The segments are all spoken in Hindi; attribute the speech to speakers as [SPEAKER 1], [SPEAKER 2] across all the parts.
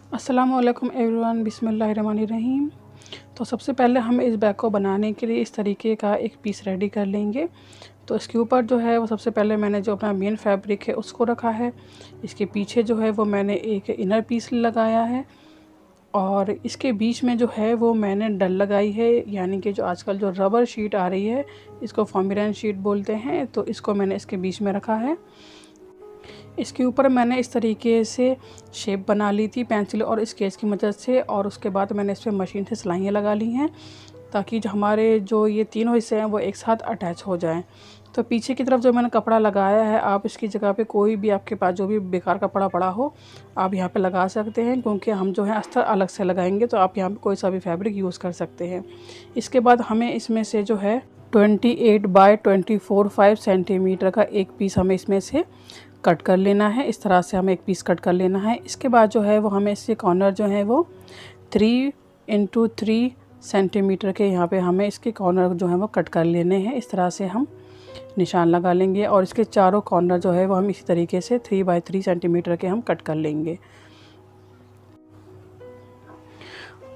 [SPEAKER 1] अस्सलामुअलैकुम एवरीवन, बिस्मिल्लाहिर्रहमानिर्रहीम। तो सबसे पहले हम इस बैग को बनाने के लिए इस तरीके का एक पीस रेडी कर लेंगे। तो इसके ऊपर जो है वो सबसे पहले मैंने जो अपना मेन फैब्रिक है उसको रखा है। इसके पीछे जो है वो मैंने एक इनर पीस लगाया है और इसके बीच में जो है वो मैंने डल लगाई है, यानी कि जो आजकल जो रबर शीट आ रही है इसको फॉर्मिरन शीट बोलते हैं। तो इसको मैंने इसके बीच में रखा है। इसके ऊपर मैंने इस तरीके से शेप बना ली थी पेंसिल और स्केच की मदद से, और उसके बाद मैंने इस पर मशीन से सिलाइयाँ लगा ली हैं ताकि जो हमारे जो ये तीनों हिस्से हैं वो एक साथ अटैच हो जाएं। तो पीछे की तरफ जो मैंने कपड़ा लगाया है, आप इसकी जगह पे कोई भी आपके पास जो भी बेकार कपड़ा पड़ा हो आप यहाँ पे लगा सकते हैं, क्योंकि हम जो है अस्तर अलग से लगाएंगे। तो आप यहाँ पे कोई सा भी फैब्रिक यूज़ कर सकते हैं। इसके बाद हमें इसमें से जो है 28 बाय 24.5 सेंटीमीटर का एक पीस हमें इसमें से कट कर लेना है। इस तरह से हमें एक पीस कट कर लेना है। इसके बाद जो है वो हमें इसके कॉर्नर जो है वो 3 इंटू 3 सेंटीमीटर के यहाँ पे हमें इसके कॉर्नर जो है वो कट कर लेने हैं। इस तरह से हम निशान लगा लेंगे और इसके चारों कॉर्नर जो है वो हम इसी तरीके से 3 बाई 3 सेंटीमीटर के हम कट कर लेंगे।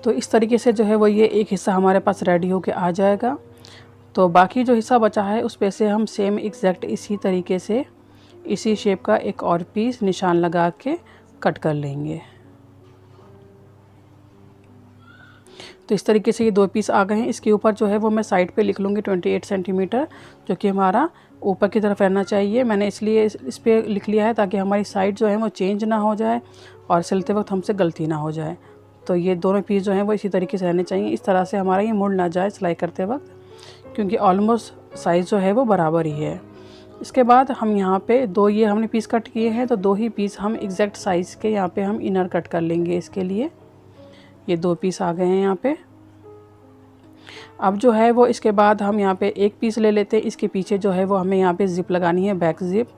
[SPEAKER 1] तो इस तरीके से जो है वो ये एक हिस्सा हमारे पास रेडी होके आ जाएगा। तो बाकी जो हिस्सा बचा है उस पे से हम सेम एग्जैक्ट इसी तरीके से इसी शेप का एक और पीस निशान लगा के कट कर लेंगे। तो इस तरीके से ये दो पीस आ गए हैं। इसके ऊपर जो है वो मैं साइड पे लिख लूँगी 28 सेंटीमीटर, जो कि हमारा ऊपर की तरफ रहना चाहिए। मैंने इसलिए इस पर लिख लिया है ताकि हमारी साइड जो है वो चेंज ना हो जाए और सिलते वक्त हमसे गलती ना हो जाए। तो ये दोनों पीस जो हैं वो इसी तरीके से रहने चाहिए। इस तरह से हमारा ये मुड़ ना जाए सिलाई करते वक्त, क्योंकि ऑलमोस्ट साइज़ जो है वो बराबर ही है। इसके बाद हम यहाँ पे दो ये हमने पीस कट किए हैं, तो दो ही पीस हम एग्जैक्ट साइज़ के यहाँ पे हम इनर कट कर लेंगे। इसके लिए ये दो पीस आ गए हैं यहाँ पे। अब जो है वो इसके बाद हम यहाँ पे एक पीस ले लेते हैं। इसके पीछे जो है वो हमें यहाँ पे ज़िप लगानी है, बैक ज़िप।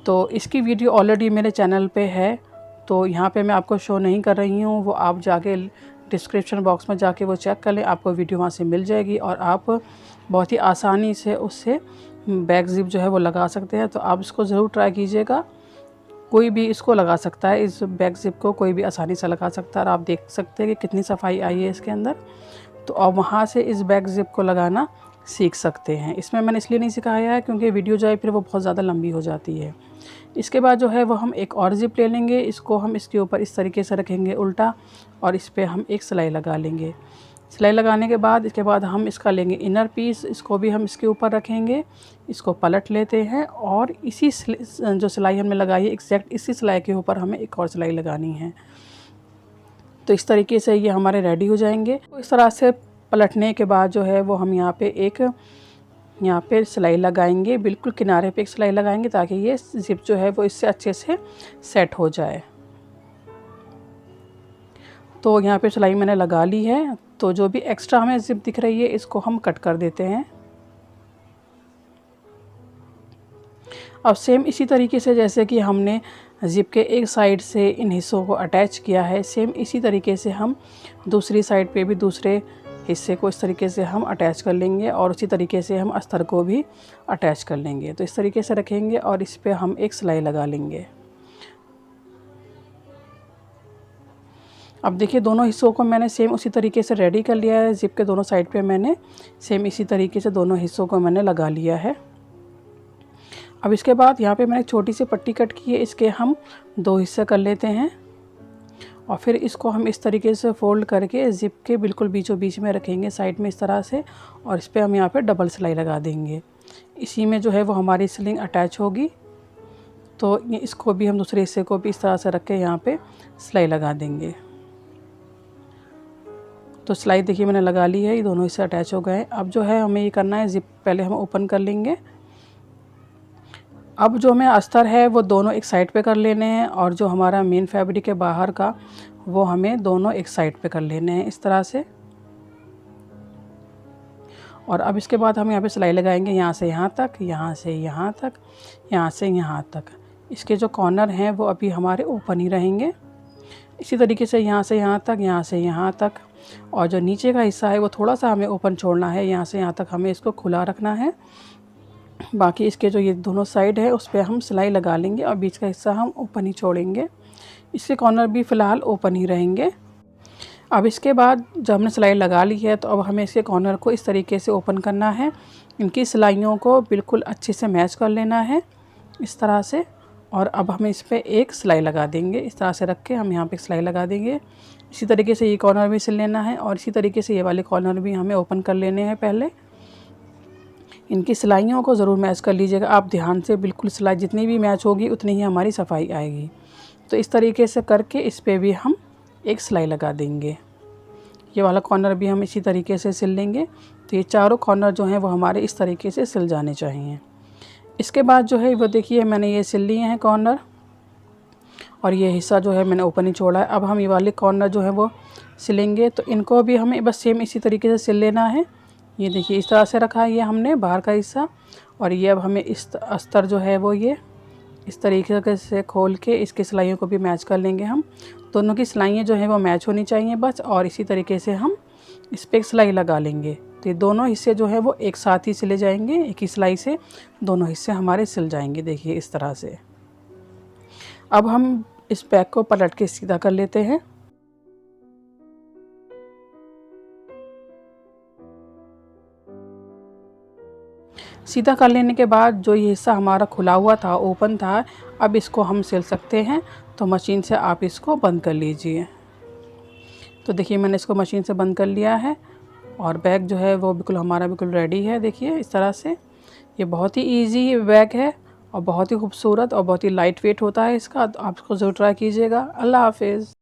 [SPEAKER 1] तो इसकी वीडियो ऑलरेडी मेरे चैनल पे है, तो यहाँ पे मैं आपको शो नहीं कर रही हूँ। वो आप जाके डिस्क्रिप्शन बॉक्स में जाके वो चेक कर लें, आपको वीडियो वहाँ से मिल जाएगी और आप बहुत ही आसानी से उससे बैक ज़िप जो है वो लगा सकते हैं। तो आप इसको ज़रूर ट्राई कीजिएगा। कोई भी इसको लगा सकता है, इस बैक ज़िप को कोई भी आसानी से लगा सकता है। और आप देख सकते हैं कि कितनी सफाई आई है इसके अंदर। तो आप वहाँ से इस बैक ज़िप को लगाना सीख सकते हैं। इसमें मैंने इसलिए नहीं सिखाया है क्योंकि वीडियो जो है फिर वो बहुत ज़्यादा लंबी हो जाती है। इसके बाद जो है वो हम एक और ज़िप ले लेंगे। इसको हम इसके ऊपर इस तरीके से रखेंगे उल्टा, और इस पर हम एक सिलाई लगा लेंगे। सिलाई लगाने के बाद इसके बाद हम इसका लेंगे इनर पीस, इसको भी हम इसके ऊपर रखेंगे। इसको पलट लेते हैं और इसी जो सिलाई हमने लगाई है एग्जैक्ट इसी सिलाई के ऊपर हमें एक और सिलाई लगानी है। तो इस तरीके से ये हमारे रेडी हो जाएंगे। तो इस तरह से पलटने के बाद जो है वो हम यहाँ पे सिलाई लगाएंगे, बिल्कुल किनारे पे एक सिलाई लगाएंगे ताकि ये ज़िप जो है वो इससे अच्छे से सेट हो जाए। तो यहाँ पे सिलाई मैंने लगा ली है। तो जो भी एक्स्ट्रा हमें ज़िप दिख रही है इसको हम कट कर देते हैं। अब सेम इसी तरीके से जैसे कि हमने ज़िप के एक साइड से इन हिस्सों को अटैच किया है, सेम इसी तरीके से हम दूसरी साइड पे भी दूसरे हिस्से को इस तरीके से हम अटैच कर लेंगे और उसी तरीके से हम अस्तर को भी अटैच कर लेंगे। तो इस तरीके से रखेंगे और इस पे हम एक सिलाई लगा लेंगे। अब देखिए दोनों हिस्सों को मैंने सेम उसी तरीके से रेडी कर लिया है। ज़िप के दोनों साइड पे मैंने सेम इसी तरीके से दोनों हिस्सों को मैंने लगा लिया है। अब इसके बाद यहाँ पे मैंने एक छोटी सी पट्टी कट की है, इसके हम दो हिस्से कर लेते हैं और फिर इसको हम इस तरीके से फोल्ड करके ज़िप के बिल्कुल बीचों बीच में रखेंगे साइड में इस तरह से, और इस पर हम यहाँ पे डबल सिलाई लगा देंगे। इसी में जो है वो हमारी स्लिंग अटैच होगी। तो इसको भी हम दूसरे हिस्से को भी इस तरह से रख के यहाँ पे सिलाई लगा देंगे। तो सिलाई देखिए मैंने लगा ली है, ये दोनों हिस्से अटैच हो गए। अब जो है हमें ये करना है, ज़िप पहले हम ओपन कर लेंगे। अब जो हमें अस्तर है वो दोनों एक साइड पे कर लेने हैं और जो हमारा मेन फैब्रिक है बाहर का वो हमें दोनों एक साइड पे कर लेने हैं इस तरह से। और अब इसके बाद हम यहाँ पे सिलाई लगाएंगे, यहाँ से यहाँ तक, यहाँ से यहाँ तक, यहाँ से यहाँ तक। इसके जो कॉर्नर हैं वो अभी हमारे ओपन ही रहेंगे। इसी तरीके से यहाँ से यहाँ तक, यहाँ से यहाँ तक, और जो नीचे का हिस्सा है वो थोड़ा सा हमें ओपन छोड़ना है। यहाँ से यहाँ तक हमें इसको खुला रखना है। बाकी इसके जो ये दोनों साइड है उस पर हम सिलाई लगा लेंगे और बीच का हिस्सा हम ओपन ही छोड़ेंगे। इसके कॉर्नर भी फ़िलहाल ओपन ही रहेंगे। अब इसके बाद जब हमने सिलाई लगा ली है तो अब हमें इसके कॉर्नर को इस तरीके से ओपन करना है। इनकी सिलाइयों को बिल्कुल अच्छे से मैच कर लेना है इस तरह से। और अब हम इस पर एक सिलाई लगा देंगे, इस तरह से रख के हम यहाँ पे सिलाई लगा देंगे। इसी तरीके से ये कॉर्नर भी सिल लेना है और इसी तरीके से ये वाले कॉर्नर भी हमें ओपन कर लेने हैं। पहले इनकी सिलाइयों को ज़रूर मैच कर लीजिएगा आप ध्यान से, बिल्कुल सिलाई जितनी भी मैच होगी उतनी ही हमारी सफाई आएगी। तो इस तरीके से करके इस पर भी हम एक सिलाई लगा देंगे। ये वाला कॉर्नर भी हम इसी तरीके से सिल लेंगे। तो ये चारों कॉर्नर जो हैं वो हमारे इस तरीके से सिल जाने चाहिए। इसके बाद जो है वो देखिए मैंने ये सिल लिए हैं कॉर्नर और ये हिस्सा जो है मैंने ओपन ही छोड़ा है। अब हम ये वाले कॉर्नर जो है वो सिलेंगे, तो इनको भी हमें बस सेम इसी तरीके से सिल लेना है। ये देखिए इस तरह से रखा है ये हमने बाहर का हिस्सा, और ये अब हमें इस अस्तर जो है वो ये इस तरीके से खोल के इसकी सिलाइयों को भी मैच कर लेंगे। हम दोनों की सिलाइयाँ जो है वो मैच होनी चाहिए बस, और इसी तरीके से हम इस पर एक सिलाई लगा लेंगे। तो ये दोनों हिस्से जो है वो एक साथ ही सिले जाएंगे, एक ही सिलाई से दोनों हिस्से हमारे सिल जाएंगे। देखिए इस तरह से। अब हम इस बैग को पलट के सीधा कर लेते हैं। सीधा कर लेने के बाद जो ये हिस्सा हमारा खुला हुआ था, ओपन था, अब इसको हम सिल सकते हैं। तो मशीन से आप इसको बंद कर लीजिए। तो देखिए मैंने इसको मशीन से बंद कर लिया है और बैग जो है वो बिल्कुल हमारा बिल्कुल रेडी है। देखिए इस तरह से। ये बहुत ही इजी बैग है और बहुत ही खूबसूरत और बहुत ही लाइट वेट होता है इसका। तो आप इसको ज़रूर ट्राई कीजिएगा। अल्लाह हाफिज़।